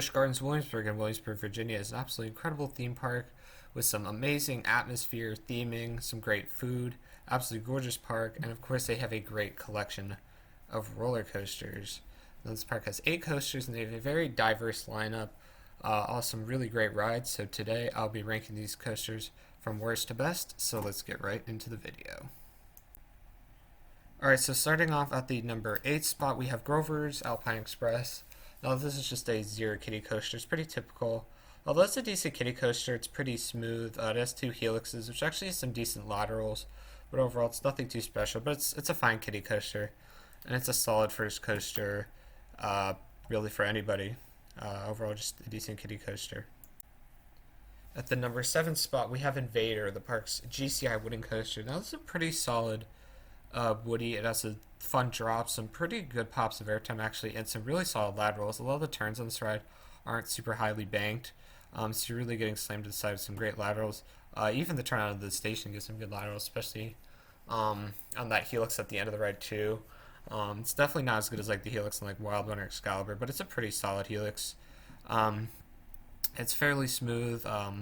Busch Gardens Williamsburg in Williamsburg, Virginia is an absolutely incredible theme park with some amazing atmosphere, theming, some great food, absolutely gorgeous park, and of course they have a great collection of roller coasters. Now, this park has 8 coasters and they have a very diverse lineup, all some really great rides. So today I'll be ranking these coasters from worst to best, so let's get right into the video. Alright, so starting off at the number 8 spot, we have Grover's Alpine Express. Now this is just a zero kiddie coaster. It's pretty typical. Although it's a decent kiddie coaster, it's pretty smooth. It has 2 helixes, which actually has some decent laterals. But overall, it's nothing too special. But it's a fine kiddie coaster. And it's a solid first coaster, really for anybody. Overall, just a decent kiddie coaster. At the number 7 spot, we have Invader, the park's GCI wooden coaster. Now this is a pretty solid woody. It has a fun drop, some pretty good pops of airtime actually, and some really solid laterals. A lot of the turns on this ride aren't super highly banked, so you're really getting slammed to the side with some great laterals. Even the turn out of the station gives some good laterals, especially on that helix at the end of the ride too. It's definitely not as good as like the helix in like Wild One or Excalibur, but it's a pretty solid helix. It's fairly smooth. I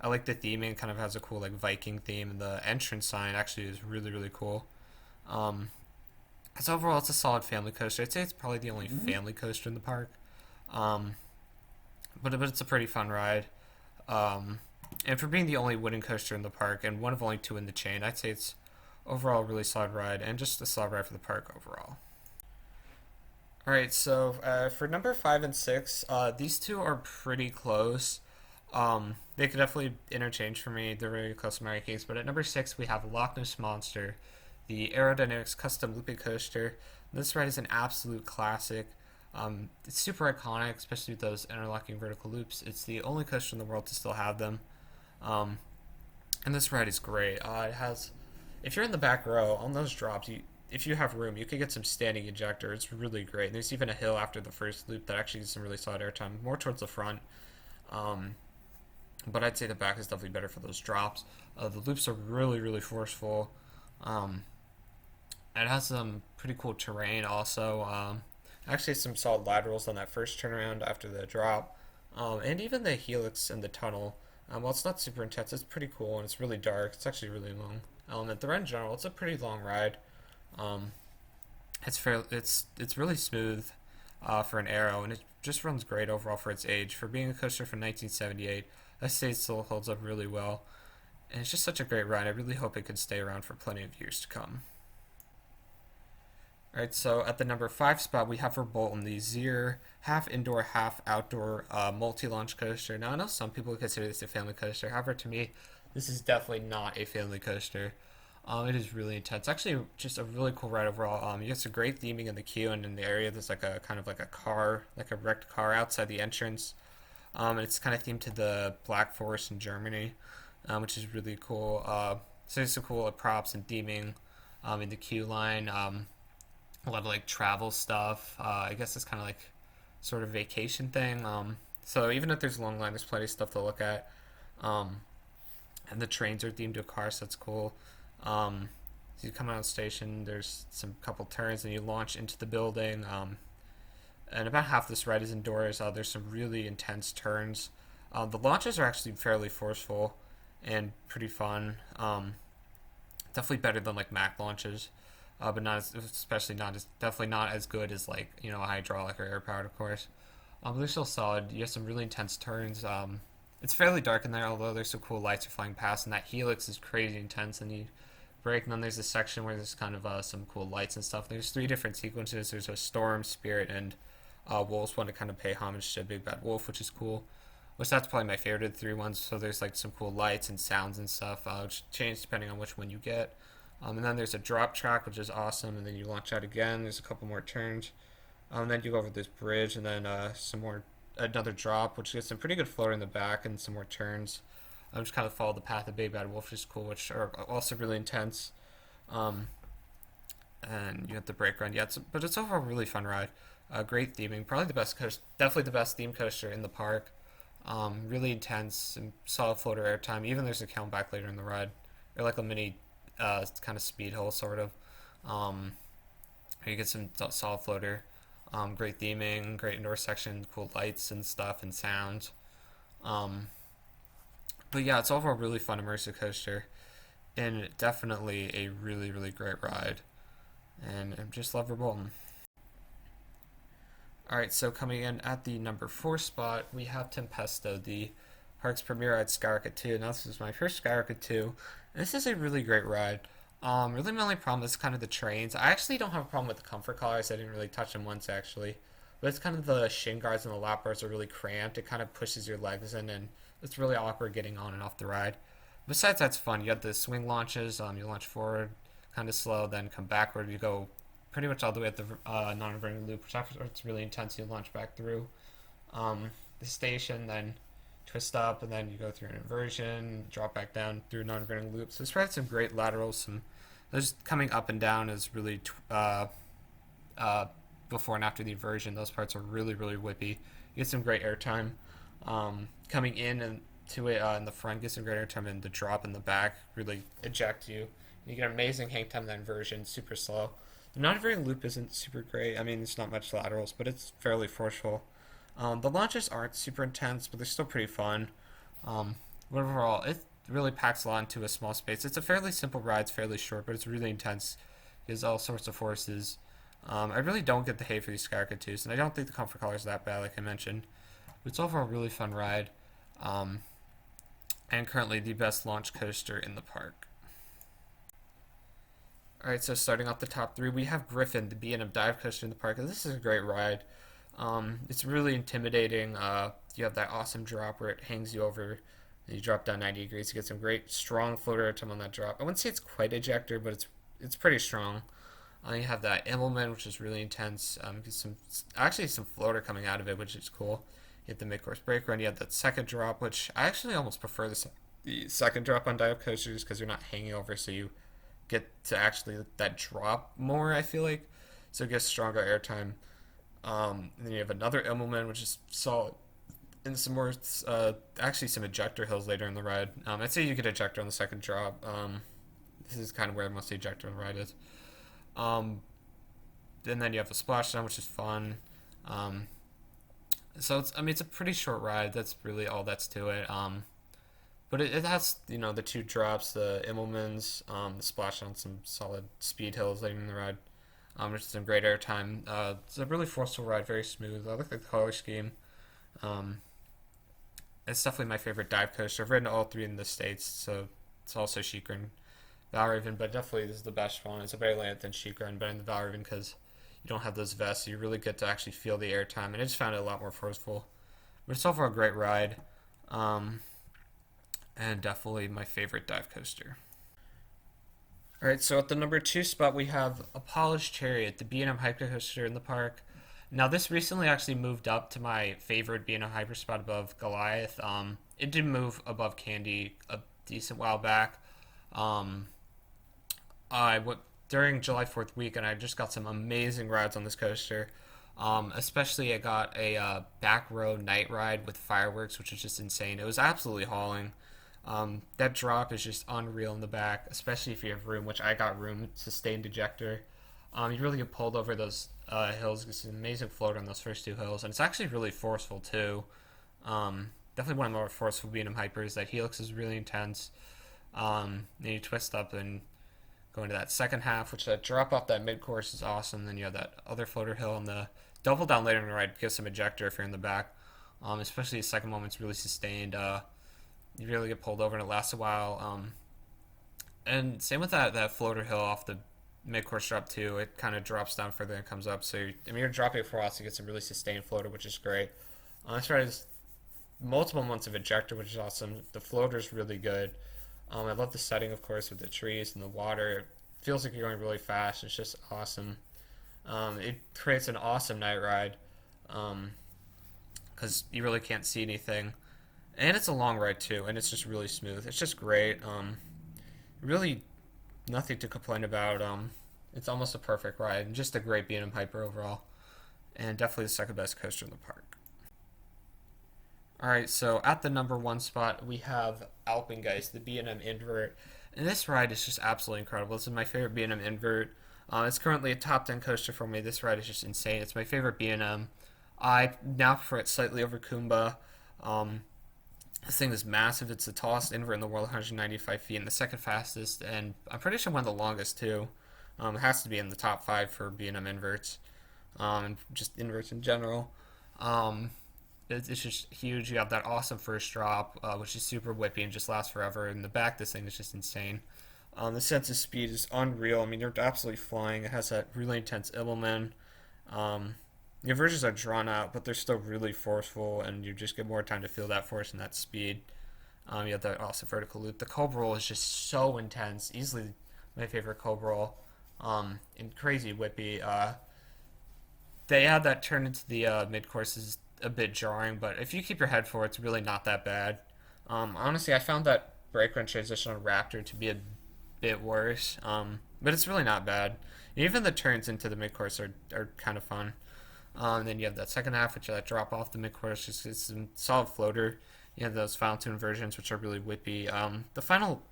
like the theming; it kind of has a cool like Viking theme, and the entrance sign actually is really cool. So overall, it's a solid family coaster. I'd say it's probably the only family coaster in the park. But it's a pretty fun ride. And for being the only wooden coaster in the park and one of only 2 in the chain, I'd say it's overall a really solid ride and just a solid ride for the park overall. Alright, so for number 5 and 6, these 2 are pretty close. They could definitely interchange for me. They're really close to my rankings. But at number 6, we have Loch Ness Monster, the Aerodynamics Custom Looping Coaster. This ride is an absolute classic. It's super iconic, especially with those interlocking vertical loops. It's the only coaster in the world to still have them. And this ride is great. It has, if you're in the back row, on those drops, if you have room, you could get some standing ejector. It's really great. And there's even a hill after the first loop that actually gives some really solid airtime, more towards the front. But I'd say the back is definitely better for those drops. The loops are really forceful. It has some pretty cool terrain also. Actually some solid laterals on that first turnaround after the drop. And even the helix and the tunnel. While it's not super intense, it's pretty cool and it's really dark. It's actually really long. The ride in general, it's a pretty long ride. It's really smooth for an aero, and it just runs great overall for its age. For being a coaster from 1978, I say it still holds up really well. And it's just such a great ride. I really hope it can stay around for plenty of years to come. Alright, so at the number 5 spot, we have for Bolton the Zier half indoor, half outdoor multi-launch coaster. Now, I know some people consider this a family coaster. However, to me, this is definitely not a family coaster. It is really intense. Actually, just a really cool ride overall. You get some great theming in the queue and in the area. There's like a kind of like a car, like a wrecked car outside the entrance. And it's kind of themed to the Black Forest in Germany, which is really cool. So there's some cool props and theming in the queue line. A lot of like travel stuff. I guess it's kind of like sort of vacation thing. So even if there's a long line, there's plenty of stuff to look at. And the trains are themed to a car, so that's cool. So you come out of the station, there's some couple turns, and you launch into the building. And about half this ride is indoors. There's some really intense turns. The launches are actually fairly forceful and pretty fun. Definitely better than like Mac launches. But not as, definitely not as good as like, a hydraulic or air powered, of course. But they're still solid. You have some really intense turns. It's fairly dark in there, although there's some cool lights are flying past, and that helix is crazy intense. And you break, and then there's a section where there's kind of some cool lights and stuff. There's 3 different sequences. There's a storm, spirit, and wolves. One to kind of pay homage to Big Bad Wolf, which is cool. Which that's probably my favorite of the 3 ones. So there's like some cool lights and sounds and stuff, which change depending on which one you get. And then there's a drop track, which is awesome, and then you launch out again. There's a couple more turns. And then you go over this bridge, and then another drop, which gets some pretty good float in the back and some more turns. Just kind of follow the path of Big Bad Wolf, which is cool, which are also really intense. And you have the brake run. Yeah, but it's overall a really fun ride. Great theming, probably the best coaster, definitely the best theme coaster in the park. Really intense and solid floater airtime. Even there's a count back later in the ride, or like a mini kind of speed hole sort of. You get some solid floater. Great theming, great indoor section, cool lights and stuff and sound. Um, but yeah, it's overall really fun immersive coaster and definitely a really really great ride. And I just love Rebolton. All right, so coming in at the number 4 spot, we have Pesto, the park's premier ride, Skyrocket 2. Now this is my first Skyrocket 2, and this is a really great ride. Really my only problem is kind of the trains. I actually don't have a problem with the comfort collars. I didn't really touch them once actually, but it's kind of the shin guards and the lap bars are really cramped. It kind of pushes your legs in, and it's really awkward getting on and off the ride. Besides, that's fun. You have the swing launches. You launch forward, kind of slow, then come backward. You go pretty much all the way at the non-inverting loop, which after it's really intense. You launch back through the station, then twist up, and then you go through an inversion, drop back down through non-inverting loops. So it's had some great laterals. Some those coming up and down is really before and after the inversion. Those parts are really really whippy. You get some great airtime. Coming in and to it in the front, get some great airtime, and the drop in the back really eject you. You get amazing hang time in that inversion, super slow. The non-inverting loop isn't super great. I mean, it's not much laterals, but it's fairly forceful. The launches aren't super intense, but they're still pretty fun. But overall, it really packs a lot into a small space. It's a fairly simple ride. It's fairly short, but it's really intense. It has all sorts of forces. I really don't get the hate for these Skyrocket 2s, and I don't think the comfort color is that bad, like I mentioned. But it's overall a really fun ride, and currently the best launch coaster in the park. Alright, so starting off the top 3, we have Griffin, the B&M dive coaster in the park. This is a great ride. It's really intimidating. You have that awesome drop where it hangs you over, and you drop down 90 degrees. You get some great strong floater time on that drop. I wouldn't say it's quite ejector, but it's pretty strong. You have that Immelman, which is really intense. Some floater coming out of it, which is cool. You have the mid-course brake run. You have that second drop, which I actually almost prefer the second drop on dive coasters because you're not hanging over, so you get to actually that drop more, I feel like. So it gets stronger airtime. And then you have another Immelman, which is solid. And some more, actually some ejector hills later in the ride. I'd say you get ejector on the second drop. This is kind of where most of the ejector on the ride is. And then you have a splashdown, which is fun. So it's a pretty short ride. That's really all that's to it. But it has, the 2 drops, the Immelmans, the splash on some solid speed hills later in the ride, which is some great airtime. It's a really forceful ride, very smooth. I like the color scheme. It's definitely my favorite dive coaster. I've ridden all 3 in the States, so it's also Sheikah and Valravn, but definitely this is the best one. It's a better layout than Sheikah and better than the Valravn because you don't have those vests, so you really get to actually feel the airtime, and I just found it a lot more forceful. But it's overall a great ride. And definitely my favorite dive coaster. Alright, so at the number 2 spot we have Apollo's Chariot, the B&M hyper coaster in the park. Now this recently actually moved up to my favorite B&M hyper spot above Goliath. It did move above Candy a decent while back. I went during July 4th weekend. I just got some amazing rides on this coaster. Especially I got a back row night ride with fireworks, which was just insane. It was absolutely hauling. That drop is just unreal in the back, especially if you have room, which I got room, sustained ejector. You really get pulled over those hills. It's an amazing floater on those first 2 hills, and it's actually really forceful too. Definitely one of the more forceful B&M hypers. That helix is really intense. Then you twist up and go into that second half, which that drop off that mid course is awesome. Then you have that other floater hill, and the double down later in the ride gives some ejector if you're in the back. Especially the second moment's really sustained. You really get pulled over and it lasts a while. And same with that floater hill off the mid-course drop too. It kind of drops down further and comes up. So you're dropping it for a while, so you get some really sustained floater, which is great. This ride has multiple months of ejector, which is awesome. The floater's really good. I love the setting, of course, with the trees and the water. It feels like you're going really fast. It's just awesome. It creates an awesome night ride because you really can't see anything. And it's a long ride too, and it's just really smooth. It's just great. Really nothing to complain about. It's almost a perfect ride, and just a great B&M hyper overall. And definitely the second best coaster in the park. Alright, so at the number 1 spot, we have Alping, guys, the B&M invert. And this ride is just absolutely incredible. This is my favorite B&M invert. It's currently a top 10 coaster for me. This ride is just insane. It's my favorite B&M. I now prefer it slightly over Kumba. Um, this thing is massive. It's the tallest invert in the world, 195 feet, and the second fastest, and I'm pretty sure one of the longest too. It has to be in the top five for B&M inverts, and just inverts in general. Um, it's just huge. You have that awesome first drop, which is super whippy and just lasts forever. In the back, this thing is just insane. The sense of speed is unreal. I mean, you're absolutely flying. It has that really intense Immelman. Um, your versions are drawn out, but they're still really forceful, and you just get more time to feel that force and that speed. You have that awesome vertical loop. The Cobra roll is just so intense. Easily my favorite Cobra roll. And crazy whippy. They had that turn into the mid course is a bit jarring, but if you keep your head forward, it's really not that bad. Honestly, I found that brake run transition on Raptor to be a bit worse, but it's really not bad. Even the turns into the mid course are kind of fun. Then you have that second half, which that drop off the mid course, just it's a solid floater. You have those final tune versions, which are really whippy. The final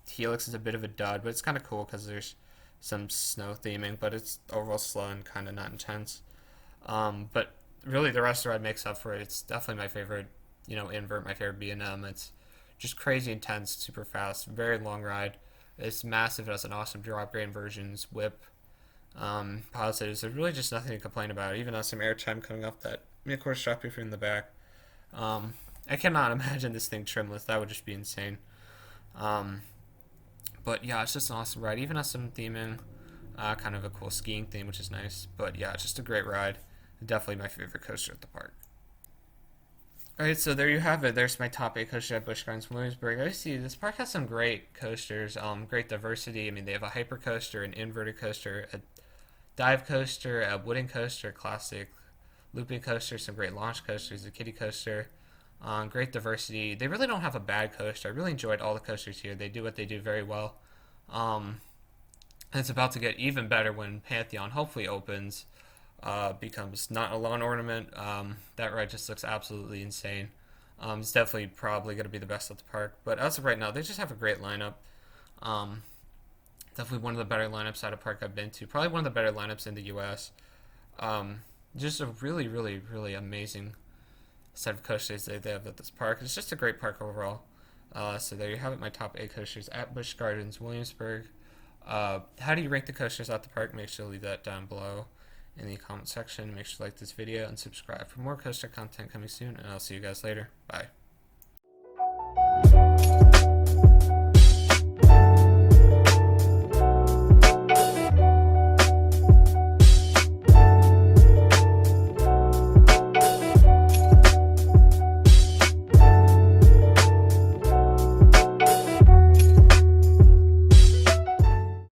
Helix is a bit of a dud, but it's kind of cool because there's some snow theming, but it's overall slow and kind of not intense. But really, the rest of the ride makes up for it. It's definitely my favorite, invert, my favorite B&M. It's just crazy intense, super fast, very long ride. It's massive. It has an awesome drop grain versions, whip, positives. There's really just nothing to complain about. Even has some airtime coming off that mid-course drop here from the back. I cannot imagine this thing trimless. That would just be insane. Um, but yeah, it's just an awesome ride. Even has some theming, kind of a cool skiing theme, which is nice. But yeah, it's just a great ride. Definitely my favorite coaster at the park. Alright, so there you have it. There's my top 8 coasters at Busch Gardens Williamsburg. I see this park has some great coasters, great diversity. I mean, they have a hyper coaster, an inverted coaster, a dive coaster, a wooden coaster, classic looping coaster, some great launch coasters, a kiddie coaster. Great diversity. They really don't have a bad coaster. I really enjoyed all the coasters here. They do what they do very well. Um, and it's about to get even better when Pantheon hopefully opens. Becomes not a lawn ornament. That ride just looks absolutely insane. It's definitely probably going to be the best at the park. But as of right now, they just have a great lineup. Um, Definitely one of the better lineups at a park I've been to. Probably one of the better lineups in the U.S. Just a really, really, really amazing set of coasters they have at this park. It's just a great park overall. So there you have it, my top 8 coasters at Busch Gardens, Williamsburg. How do you rank the coasters at the park? Make sure to leave that down below in the comment section. Make sure to like this video and subscribe for more coaster content coming soon, and I'll see you guys later. Bye.